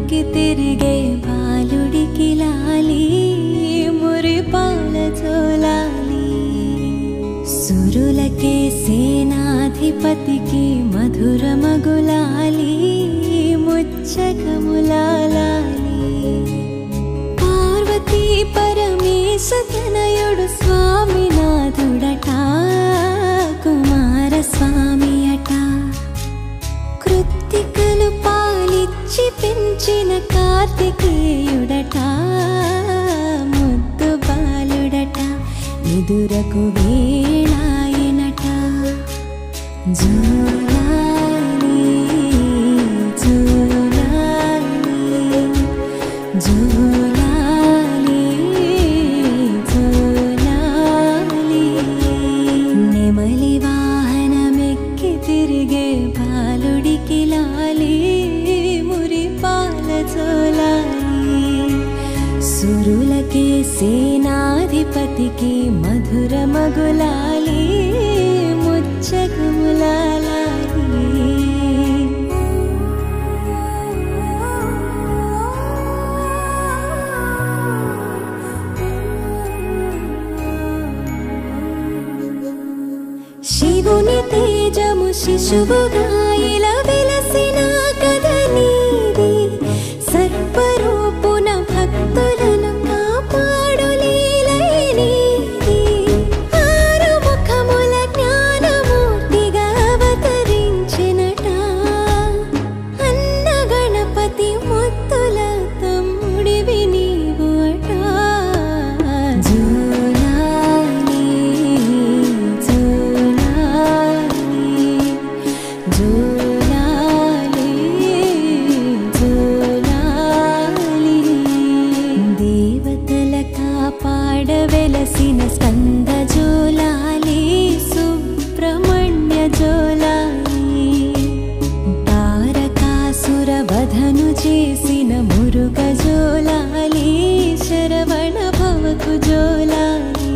మెక్కి తిరిగే బాలుడికి లాలి మురిపాల జోలాలి సురులకే సేనాధిపతికి మధుర మగులాలి ముచ్చకములాలి పార్వతీ పరమేశ తనయుడు స్వామినాథుడట కుమార స్వామి అట కృత్తికలు పాలిచ్చి పెంచిన కార్తికేయుడట ముద్దు బాలుడట ఎదురకు వేళాయనట జోలాలి జోలాలి జోలాలి జోలాలి నెమలి వాహనమెక్కి తిరిగే బాలుడికి లాలి మురిపాల జోలాలి సురులకే సేనాధిపతికి మధుర మగులాలి ముచ్చకములాలి శివుని తేజము శిశువుగా ఇలా వెలసిన కథ నీది సర్వరూపున భక్తులను కాపాడు లీలై నీది ఆరు ముఖముల జ్ఞానమూర్తిగా అవతరించినట అన్న గణపతి ముత్తుల తమ్ముడివి నీవు అట జోలాలి జోలాలి జోలాలి దేవతల కాపాడవెలసిన స్కంద జోలాలి సుబ్రహ్మణ్య జోలాలి తారకాసుర వధను చేసిన మురుగ జోలాలి శరవణ భవకు జోలాలి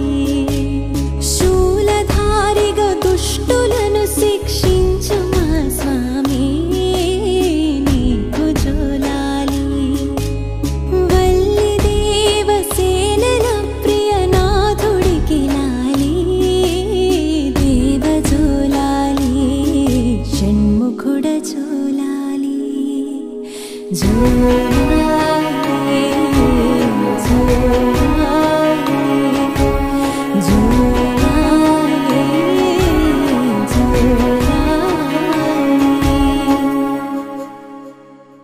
శూలధారిగా దుష్టులను శిక్షించు మా స్వామి నీకు జోలాలి వల్లి దేవసేనల ప్రియనాథుడికి లాలి దేవ జోలాలి షణ్ముఖుడ జోలాలి జోలాలి జోలాలి జోలాలి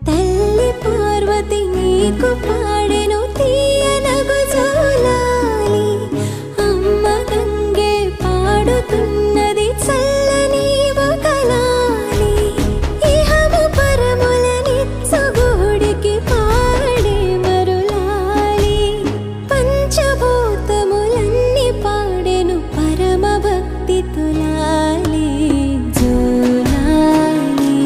తల్లి పార్వతి నీకు పాడెను తీయనగు జోలాలి అమ్మ గంగే పాడుతున్నది చల్లని ఒకలాలి ఇహము పరముల నిత్సగుడికి పాడే మరులాలి పంచభూతములన్నీ పాడెను పరమ భక్తి తులాలి జోలాలి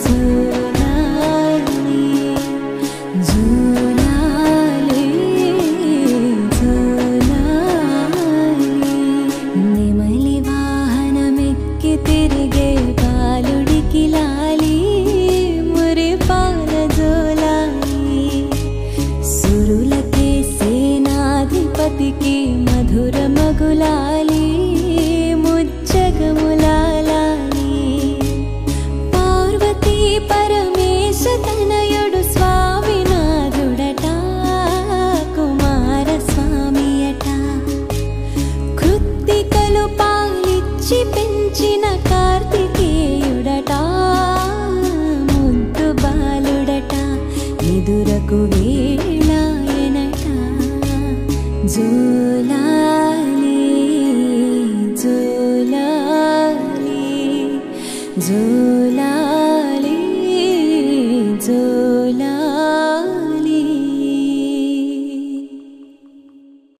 జోలాలి జోలాలి జోలాలి నెమలి వాహనమెక్కి తిరిగే బాలుడికి లాలి మురిపాల జోలాలి సురులకే సేనాధిపతికి మధుర మగులాలి ముచ్చకములాలి పార్వతీ పరమేశ తనయుడు స్వామినాథుడట కుమార స్వామి అట కృత్తికలు పాలిచ్చి పెంచిన కార్తికేయుడట ముద్దు బాలుడట ఎదురకు వేళాయనట జోలాలి జోలాలి జోలాలి